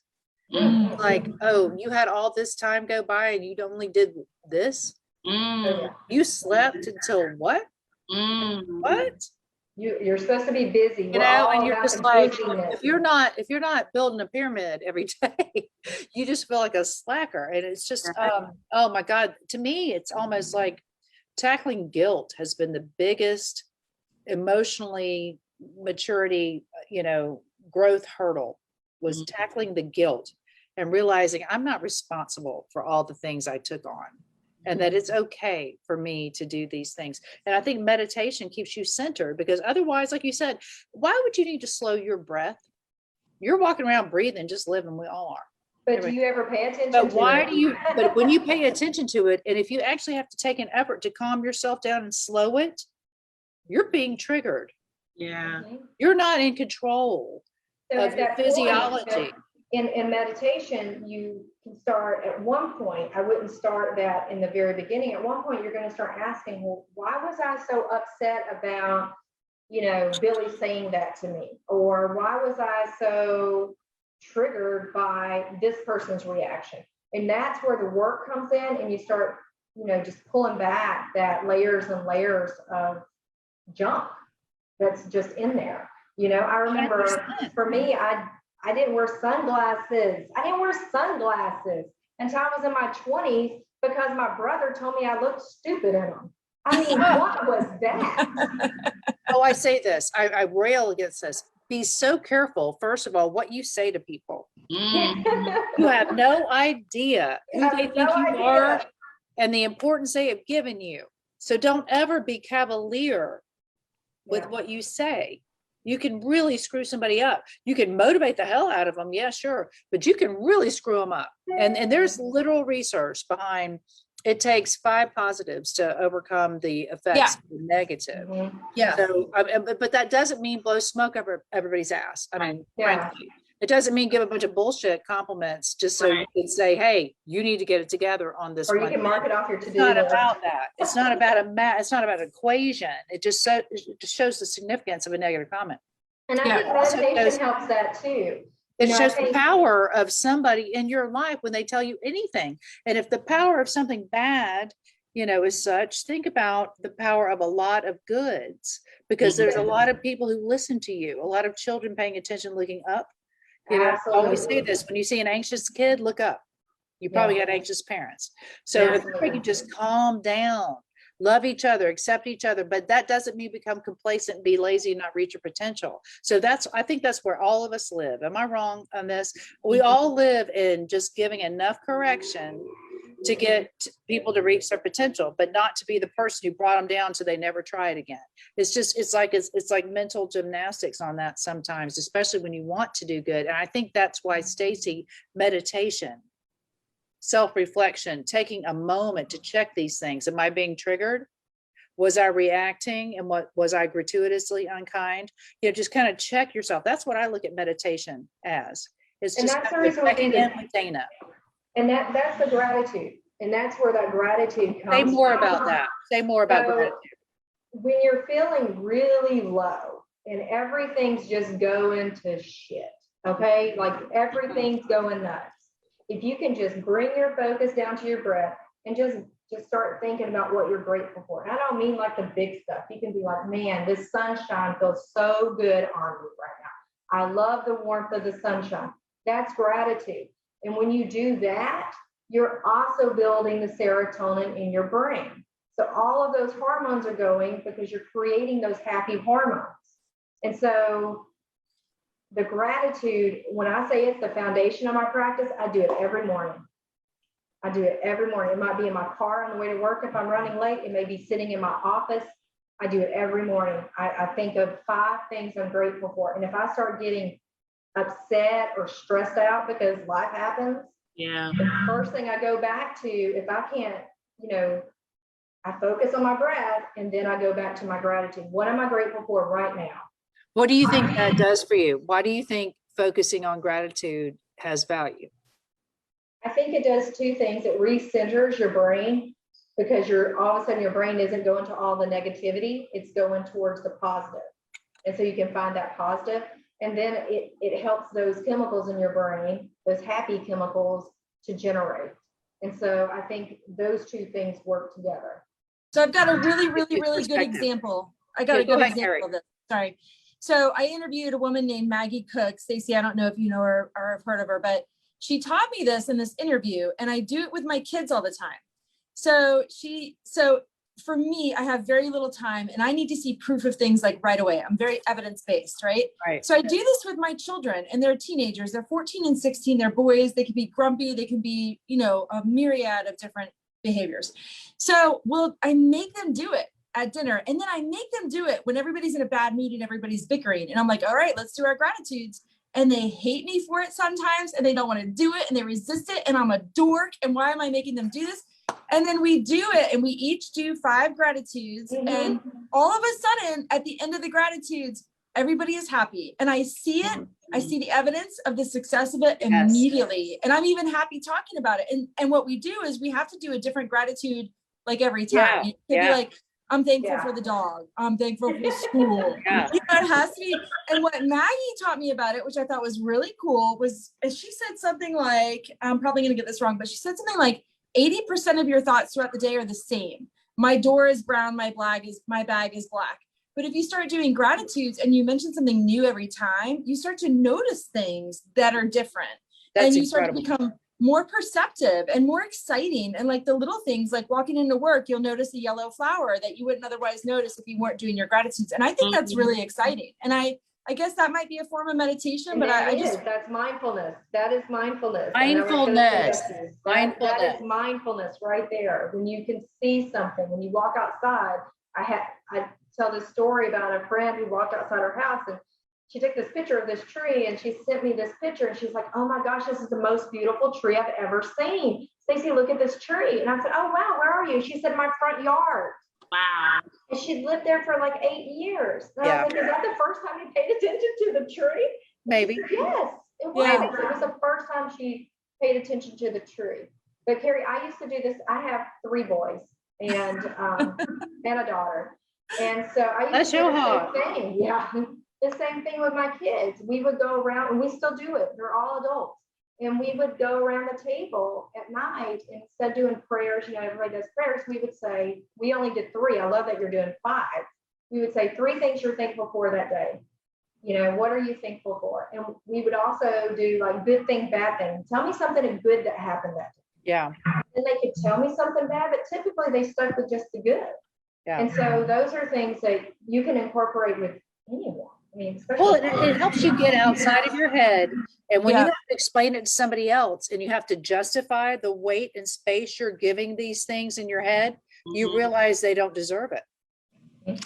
Like, oh, you had all this time go by and you only did this. You slept until what? What? You're supposed to be busy. You know, and you're just like, if you're not building a pyramid every day, you just feel like a slacker. And it's just, oh my God, to me, it's almost like tackling guilt has been the biggest emotionally maturity, you know, growth hurdle was tackling the guilt and realizing I'm not responsible for all the things I took on. And that it's okay for me to do these things. And I think meditation keeps you centered because otherwise, like you said, why would you need to slow your breath? You're walking around breathing, just living. We all are. But do you ever pay attention to it? But when you pay attention to it, and if you actually have to take an effort to calm yourself down and slow it, you're being triggered. Yeah. You're not in control of your physiology. In meditation, you can start at one point. I wouldn't start that in the very beginning. At one point, you're going to start asking, well, why was I so upset about, you know, Billy saying that to me? Or why was I so triggered by this person's reaction? And that's where the work comes in, and you start, you know, just pulling back that layers and layers of junk that's just in there. You know, I remember 100%. For me, I didn't wear sunglasses. Until I was in my 20s because my brother told me I looked stupid in them. I mean, what was that? Oh, I say this. I rail against this. Be so careful, first of all, what you say to people. You have no idea who they think you are and the importance they have given you. So don't ever be cavalier with what you say. You can really screw somebody up. You can motivate the hell out of them. Yeah, sure. But you can really screw them up. And there's literal research behind it takes 5 positives to overcome the effects of the negative. Mhm. Yeah. So, but that doesn't mean blow smoke over everybody's ass. I mean, Yeah. frankly, it doesn't mean give a bunch of bullshit compliments just so you can say, hey, you need to get it together on this Or you one can thing. mark it off your It's to-do not list. about that. It's not about it's not about an equation. It just shows the significance of a negative comment. And I Yeah. think Also meditation shows- helps that too. It You know, I shows the think- power of somebody in your life when they tell you anything. And if the power of something bad, is such, think about the power of a lot of goods, because there's a lot of people who listen to you, a lot of children paying attention, looking up. I always say Absolutely. this, when you see an anxious kid, look up. You probably got anxious parents. So if we can just calm down, love each other, accept each other, but that doesn't mean become complacent and be lazy and not reach your potential. So I think that's where all of us live. Am I wrong on this? We all live in just giving enough correction to get people to reach their potential, but not to be the person who brought them down so they never try it again. It's like mental gymnastics on that sometimes, especially when you want to do good. And I think that's why Stacey, meditation, self-reflection, taking a moment to check these things. Am I being triggered? Was I reacting? And was I gratuitously unkind? Just kind of check yourself. That's what I look at meditation as. It's And just that's the kind of reason we checking do in this. with Dana. And that's the gratitude. And that's where that gratitude comes Say more from. about that. Say more about So, gratitude. when you're feeling really low and everything's just going to shit, okay? Like everything's going nuts. If you can just bring your focus down to your breath and just start thinking about what you're grateful for. And I don't mean like the big stuff. You can be like, man, this sunshine feels so good on me right now. I love the warmth of the sunshine. That's gratitude. And when you do that, you're also building the serotonin in your brain. So all of those hormones are going because you're creating those happy hormones. And so the gratitude, when I say it's the foundation of my practice, I do it every morning. I do it every morning. It might be in my car on the way to work if I'm running late. It may be sitting in my office. I do it every morning. I think of 5 things I'm grateful for. And if I start getting upset or stressed out because life happens, the first thing I go back to, if I can't, I focus on my breath and then I go back to my gratitude. What am I grateful for right now? What do you think that does for you? Why do you think focusing on gratitude has value? I think it does 2 things. It recenters your brain because all of a sudden your brain isn't going to all the negativity. It's going towards the positive. And so you can find that positive. And then it helps those chemicals in your brain, those happy chemicals, to generate. And so I think those 2 things work together. So I've got a really good example. I got a good example of this. Sorry. So I interviewed a woman named Maggie Cook. Stacey, I don't know if you know her or have heard of her, but she taught me this in this interview, and I do it with my kids all the time. So for me, I have very little time and I need to see proof of things like right away. I'm very evidence-based, right? Right. So I do this with my children, and they're teenagers. They're 14 and 16. They're boys. They can be grumpy. They can be, a myriad of different behaviors. So I make them do it at dinner, and then I make them do it when everybody's in a bad mood and everybody's bickering. And I'm like, all right, let's do our gratitudes. And they hate me for it sometimes, and they don't want to do it, and they resist it. And I'm a dork. And why am I making them do this? And then we do it, and we each do 5 gratitudes. Mm-hmm. And all of a sudden, at the end of the gratitudes, everybody is happy. And I see it. I see the evidence of the success of it immediately. And I'm even happy talking about it. And what we do is we have to do a different gratitude like every time. It could be like, I'm thankful for the dog. I'm thankful for school. It has to be. And what Maggie taught me about it, which I thought was really cool, was she said something like, I'm probably going to get this wrong, but she said something like 80% of your thoughts throughout the day are the same. My door is brown. My bag is black. But if you start doing gratitudes and you mention something new every time, you start to notice things that are different. And you start to become more perceptive and more exciting. And like the little things, like walking into work, you'll notice a yellow flower that you wouldn't otherwise notice if you weren't doing your gratitudes. And I think that's really exciting. And I guess that might be a form of meditation, but that's mindfulness. That is mindfulness. Mindfulness. That is mindfulness right there. When you can see something, when you walk outside, I tell this story about a friend who walked outside her house, and she took this picture of this tree, and she sent me this picture, and she's like, oh my gosh, this is the most beautiful tree I've ever seen. Stacey, look at this tree. And I said, oh, wow, where are you? She said, my front yard. Wow. And she'd lived there for like 8 years. And I Yeah. was like, is that the first time you paid attention to the tree? Maybe. Yes, it was. Yeah. It was the first time she paid attention to the tree. But Carrie, I used to do this. I have 3 boys and and a daughter. And so I used to do the same thing. Yeah. The same thing with my kids. We would go around, and we still do it. They're all adults. And we would go around the table at night, and instead of doing prayers, you know, everybody does prayers, we would say, we only did 3. I love that you're doing 5. We would say 3 things you're thankful for that day. You know, what are you thankful for? And we would also do like good thing, bad thing. Tell me something good that happened that day. Yeah. And they could tell me something bad, but typically they stuck with just the good. Yeah. And so those are things that you can incorporate with anyone. I mean, especially Well, it helps you get outside of your head. And when you Yeah. have to explain it to somebody else and you have to justify the weight and space you're giving these things in your head, you Mhm. realize they don't deserve it.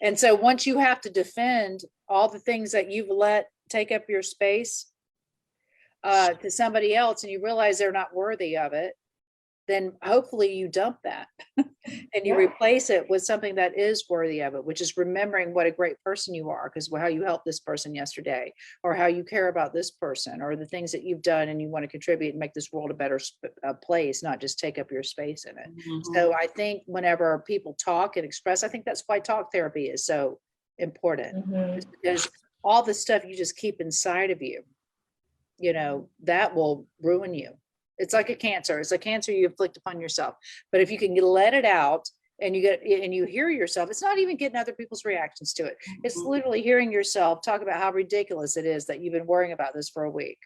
And so once you have to defend all the things that you've let take up your space to somebody else, and you realize they're not worthy of it, then hopefully you dump that and you Yeah. replace it with something that is worthy of it, which is remembering what a great person you are, because how you helped this person yesterday, or how you care about this person, or the things that you've done and you want to contribute and make this world a better place, not just take up your space in it. Mhm. So I think whenever people talk and express, I think that's why talk therapy is so important, Mhm. is because all the stuff you just keep inside of you, you know, that will ruin you. It's like a cancer. It's a cancer you inflict upon yourself. But if you can let it out and you hear yourself, it's not even getting other people's reactions to it. It's Mhm. literally hearing yourself talk about how ridiculous it is that you've been worrying about this for a week,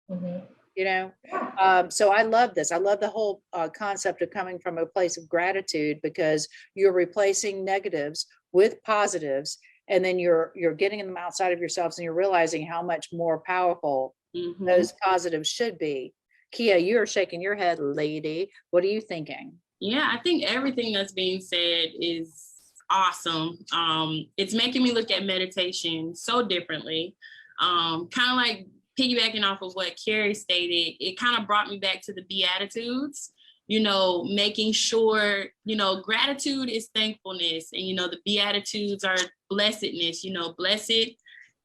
Mhm. you know? Yeah. So I love this. I love the whole concept of coming from a place of gratitude, because you're replacing negatives with positives, and then you're getting them outside of yourselves, and you're realizing how much more powerful Mhm. those positives should be. Kia, you're shaking your head, lady. What are you thinking? Yeah, I think everything that's being said is awesome. It's making me look at meditation so differently. Kind of like piggybacking off of what Carrie stated, it kind of brought me back to the Beatitudes, you know, making sure, you know, gratitude is thankfulness, and, you know, the Beatitudes are blessedness, you know, blessed,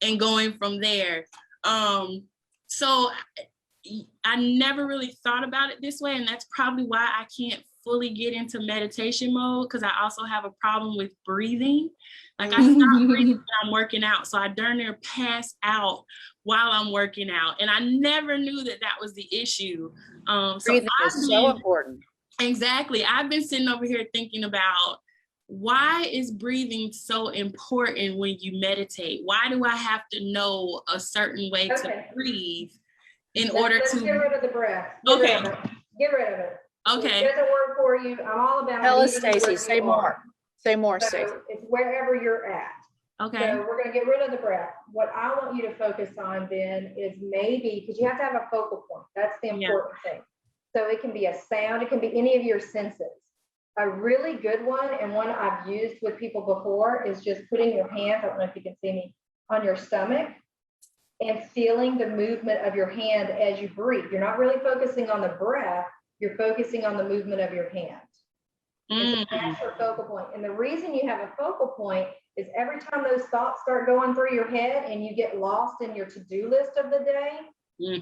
and going from there. So I never really thought about it this way, and that's probably why I can't fully get into meditation mode, because I also have a problem with breathing. Like, I stop breathing when I'm working out, so I darn near pass out while I'm working out, and I never knew that that was the issue. So Breathing is so important. Exactly. I've been sitting over here thinking about, why is breathing so important when you meditate? Why do I have to know a certain way to breathe in order Let's to get rid of the breath. Okay. Get rid of it. Okay. It doesn't work for you. I'm all about Tell us, meeting Stacey, where say you more. are. Say more, So Stacey. it's wherever you're at. Okay. So we're going to get rid of the breath. What I want you to focus on then is maybe, because you have to have a focal point. That's the important thing. So it can be a sound. It can be any of your senses. A really good one, and one I've used with people before, is just putting your hands, I don't know if you can see me, on your stomach and feeling the movement of your hand as you breathe. You're not really focusing on the breath. You're focusing on the movement of your hand. And so that's your focal point. And the reason you have a focal point is every time those thoughts start going through your head and you get lost in your to-do list of the day,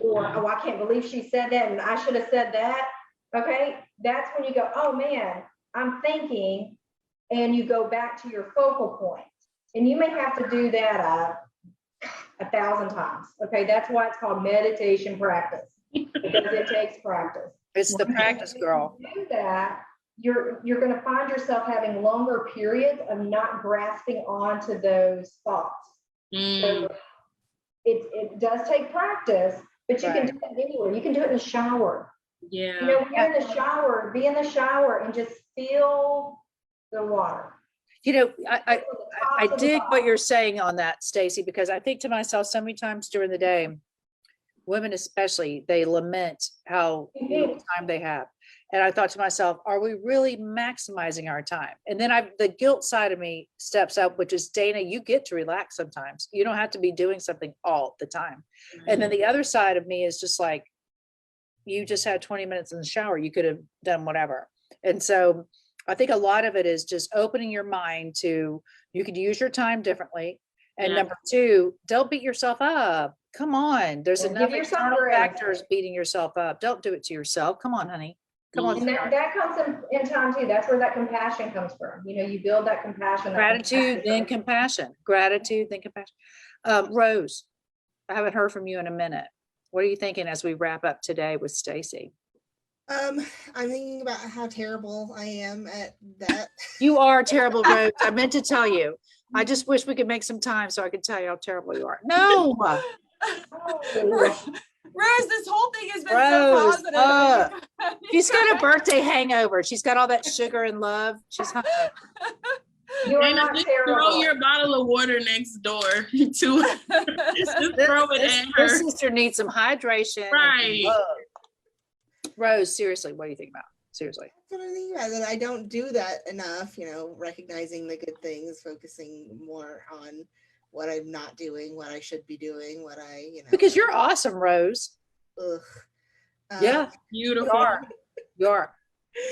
or, oh, I can't believe she said that and I should have said that. Okay, that's when you go, oh man, I'm thinking, and you go back to your focal point. And you may have to do that 1,000 times. Okay, that's why it's called meditation practice, because it takes practice. It's the practice, girl. When you do that, you're going to find yourself having longer periods of not grasping onto those thoughts. So it does take practice, but you can do it anywhere. You can do it in the shower. Yeah. You know, when you're in the shower, be in the shower and just feel the water. You know, I dig what you're saying on that, Stacey, because I think to myself so many times during the day, women especially, they lament how little time they have. And I thought to myself, are we really maximizing our time? And then the guilt side of me steps up, which is, Dana, you get to relax sometimes. You don't have to be doing something all the time. And then the other side of me is just like, you just had 20 minutes in the shower. You could have done whatever. And so I think a lot of it is just opening your mind to, you could use your time differently. And Yeah. number two, don't beat yourself up. Come on. There's Yeah, give enough yourself external grace. factors beating yourself up. Don't do it to yourself. Come on, honey. Come on. And that comes in time too. That's where that compassion comes from. You know, you build that compassion. that Gratitude, then compassion. compassion. Gratitude, then compassion. Rose, I haven't heard from you in a minute. What are you thinking as we wrap up today with Stacey? I'm thinking about how terrible I am at that. You are terrible, Rose. I meant to tell you. I just wish we could make some time so I could tell you how terrible you are. No. Rose, this whole thing has been Rose, so positive. She's got a birthday hangover. She's got all that sugar and love. She's hungry. You are Dana, not just throw terrible. your bottle of water next door to just throw it at This her. sister needs some hydration. and some Right. love. Rose, seriously, what do you think about? Seriously. That's what I think about, that I don't do that enough, you know, recognizing the good things, focusing more on what I'm not doing, what I should be doing, what I, you know. Because you're awesome, Rose. Ugh. Yeah, you Beautiful. are. You are.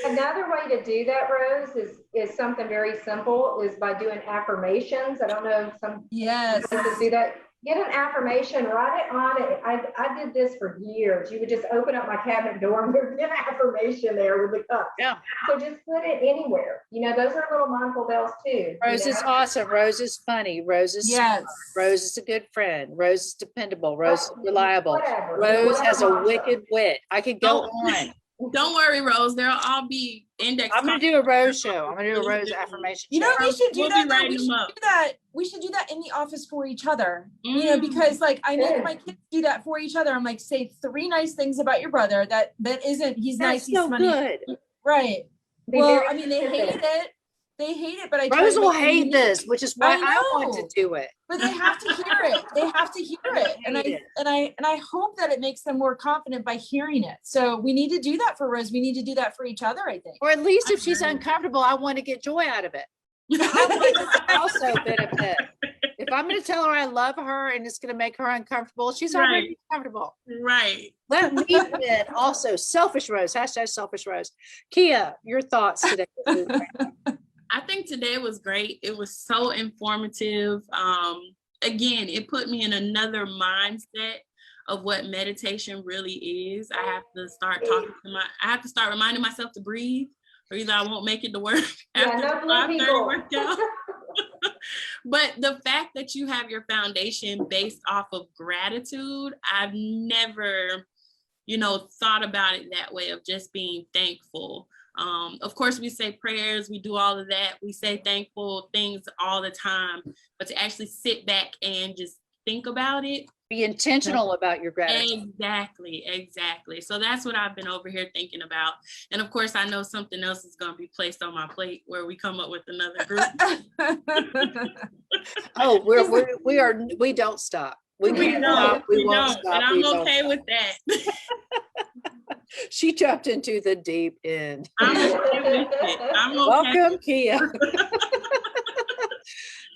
Another way to do that, Rose, is something very simple, is by doing affirmations. I don't know if some Yes. people do that. Get an affirmation, write it on it. I did this for years. You would just open up my cabinet door and there'd be an affirmation there with the cup. Yeah. So just put it anywhere. You know, those are little mindful bells too. Rose you is know? awesome. Rose is funny. Rose is Yes. smart. Rose is a good friend. Rose is dependable. Rose is reliable. Whatever. Rose has a Whatever mantra. wicked wit. I could go on. Don't worry, Rose. There'll all be index. I'm gonna do a Rose show. I'm gonna do a Rose affirmation You know, show. we should do We'll be that. though. writing We them should up. do that. We should do that in the office for each other. You know, because like I make my kids do that for each other. I'm like, say 3 nice things about your brother that isn't. He's nice. That's He's so funny. good. Right. Be Well, very I mean, they specific. hated it. They hate it, but I try Rose to will make them hate unique. this, which is why I I want to know. do it. But they have to hear it. They have to hear it. And Hate I hope that it makes them more confident by hearing it. So we need to do that for Rose. We need to do that for each other, I think. Or at least if she's uncomfortable, I want to get joy out of it. I want to also benefit. If I'm going to tell her I love her and it's going to make her uncomfortable, she's already comfortable. Right. Let me win. Also, selfish Rose. Hashtag selfish Rose. Kia, your thoughts today? I think today was great. It was so informative. Again, it put me in another mindset of what meditation really is. I have to start I have to start reminding myself to breathe, or either I won't make it to work after no blue 5:30 people. workout. But the fact that you have your foundation based off of gratitude, I've never, thought about it that way, of just being thankful. Of course, we say prayers, we do all of that. We say thankful things all the time, but to actually sit back and just think about it. Be intentional about your gratitude. Exactly. So that's what I've been over here thinking about. And of course, I know something else is going to be placed on my plate where we come up with another group. Oh, we don't stop. We can't stop. We won't don't. stop. And I'm we won't okay stop. with that. She jumped into the deep end. I'm okay with it. I'm okay. Welcome, Kia.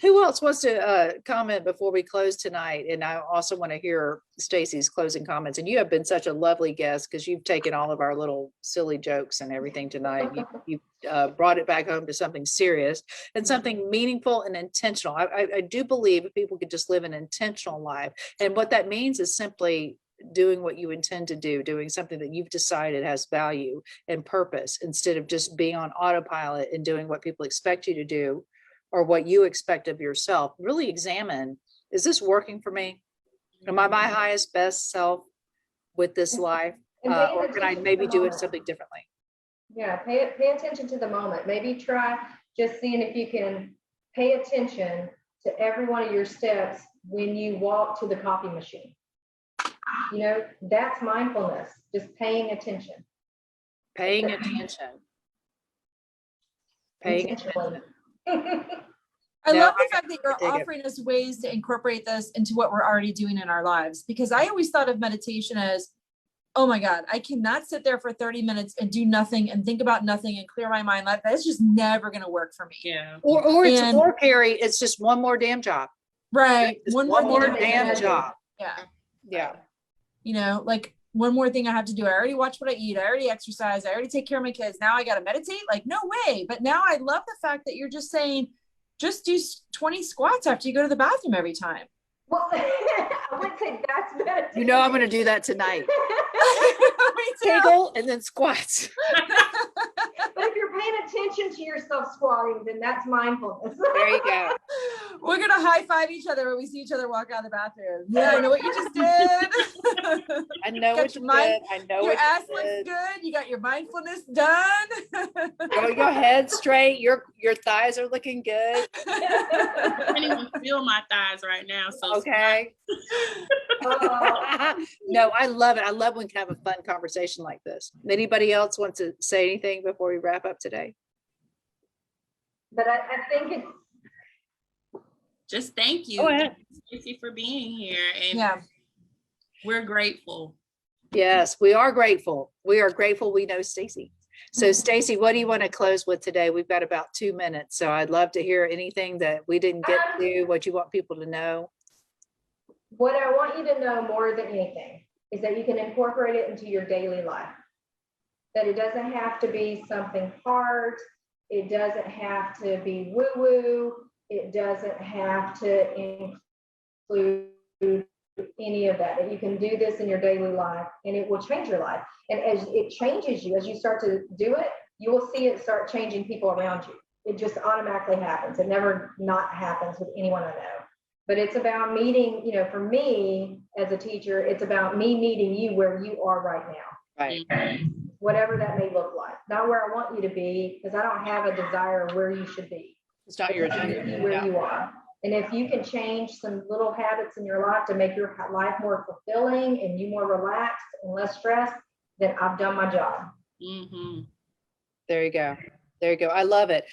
Who else wants to comment before we close tonight? And I also want to hear Stacey's closing comments. And you have been such a lovely guest because you've taken all of our little silly jokes and everything tonight. You brought it back home to something serious and something meaningful and intentional. I do believe if people could just live an intentional life. And what that means is simply doing what you intend to do, doing something that you've decided has value and purpose, instead of just being on autopilot and doing what people expect you to do or what you expect of yourself. Really examine, is this working for me? Am I my highest, best self with this life? Or can I maybe do it something differently? Yeah, pay attention to the moment. Maybe try just seeing if you can pay attention to every one of your steps when you walk to the coffee machine. That's mindfulness, just paying attention. Paying attention. Paying attention. I love the fact that you're offering us ways to incorporate this into what we're already doing in our lives, because I always thought of meditation as, oh my God, I cannot sit there for 30 minutes and do nothing and think about nothing and clear my mind. That's just never going to work for me. Yeah. Or Carrie, it's just one more damn job. Right. One more damn job. job. Yeah. Yeah. one more thing I have to do. I already watch what I eat. I already exercise. I already take care of my kids. Now I got to meditate. Like, no way. But now I love the fact that you're just saying, just do 20 squats after you go to the bathroom every time. Well, I would say that's meditation. You know, I'm going to do that tonight. Me too. Kegel and then squats. But if you're paying attention to yourself squatting, then that's mindfulness. There you go. We're going to high five each other when we see each other walk out of the bathroom. Yeah, I know what you just did. I know Got what you your mind- did. I know Your what ass you looks did. good. You got your mindfulness done. Go your head straight. Your thighs are looking good. I can't even feel my thighs right now. So Okay. No, I love it. I love when we can have a fun conversation like this. Anybody else want to say anything before we wrap up today? But I think it's, just thank you, Go ahead. Stacey, for being here. And Yeah. we're grateful. Yes, we are grateful. We are grateful we know Stacey. So Stacey, what do you want to close with today? We've got about 2 minutes. So I'd love to hear anything that we didn't get to, what you want people to know. what I want you to know more than anything is that you can incorporate it into your daily life. That it doesn't have to be something hard. It doesn't have to be woo-woo. It doesn't have to include any of that. You can do this in your daily life and it will change your life. And as it changes you, as you start to do it, you will see it start changing people around you. It just automatically happens. It never not happens with anyone I know. But it's about meeting, you know, for me as a teacher, it's about me meeting you where you are right now. Right. Whatever that may look like. Not where I want you to be, because I don't have a desire of where you should be. It's not your It's agenda. where Yeah. you are. And if you can change some little habits in your life to make your life more fulfilling and you more relaxed and less stressed, then I've done my job. Mm-hmm. There you go. There you go. I love it.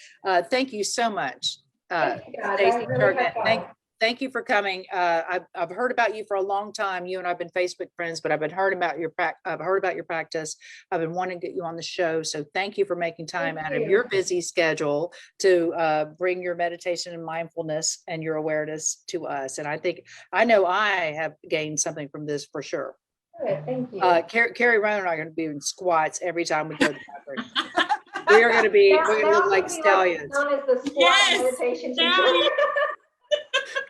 Thank you so much. Thank you guys. I Stacey really had Turknett. fun. Thank you for coming. I've heard about you for a long time. You and I've been Facebook friends, but I've heard about your practice. I've been wanting to get you on the show. So thank you for making time Thank out of you. your busy schedule to bring your meditation and mindfulness and your awareness to us. And I know I have gained something from this for sure. Good, thank you. Carrie Rowan and I are going to be in squats every time we go to the bathroom. We are going to be, we're going to look like stallions. Known as the squat Yes, meditation stallion. teacher.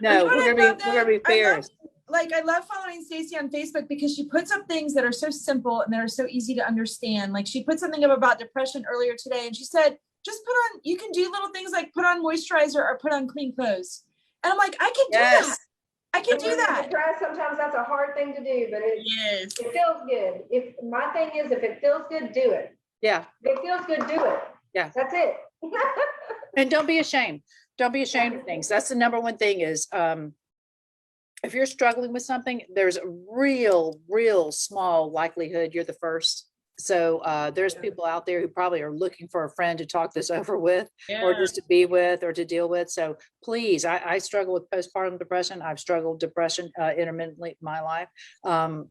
No, You know we're what I love, going to be though? I love- fierce. I love following Stacey on Facebook because she puts up things that are so simple and that are so easy to understand. Like she put something up about depression earlier today and she said, just you can do little things like put on moisturizer or put on clean clothes. And I'm like, I can do that. Yes. I can do When you're that. depressed, sometimes that's a hard thing to do, but Yes. it feels good. If my thing is, if it feels good, do it. Yeah. If it feels good, do it. Yeah. That's it. And don't be ashamed. Don't be ashamed of things. That's the number one thing is, if you're struggling with something, there's a real small likelihood you're the first. So there's people out there who probably are looking for a friend to talk this over with, or Yeah. just to be with, or to deal with. So please, I struggle with postpartum depression. I've struggled depression intermittently in my life. I'm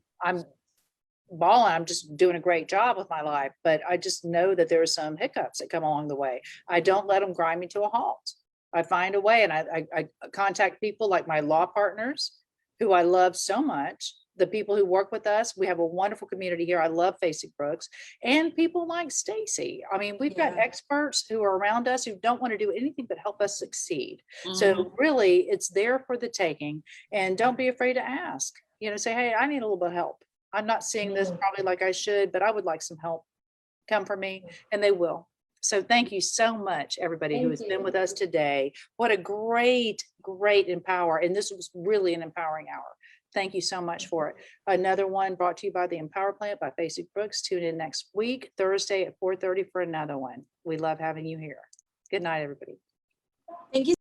balling. I'm just doing a great job with my life, but I just know that there are some hiccups that come along the way. I don't let them grind me to a halt. I find a way, and I contact people like my law partners, who I love so much. The people who work with us, we have a wonderful community here. I love Facing Brooks, and people like Stacey. I mean, we've got Yeah. experts who are around us who don't want to do anything but help us succeed. Mhm. So really, it's there for the taking, and don't be afraid to ask. You know, say, hey, I need a little bit of help. I'm not seeing this probably like I should, but I would like some help. Come for me, and they will. So thank you so much, everybody who Thank has been you. with us today. What a great Empower. And this was really an empowering hour. Thank you so much for it. Another one brought to you by the EmPower Plant by Facing Brooks. Tune in next week, Thursday at 4:30 for another one. We love having you here. Good night, everybody. Thank you.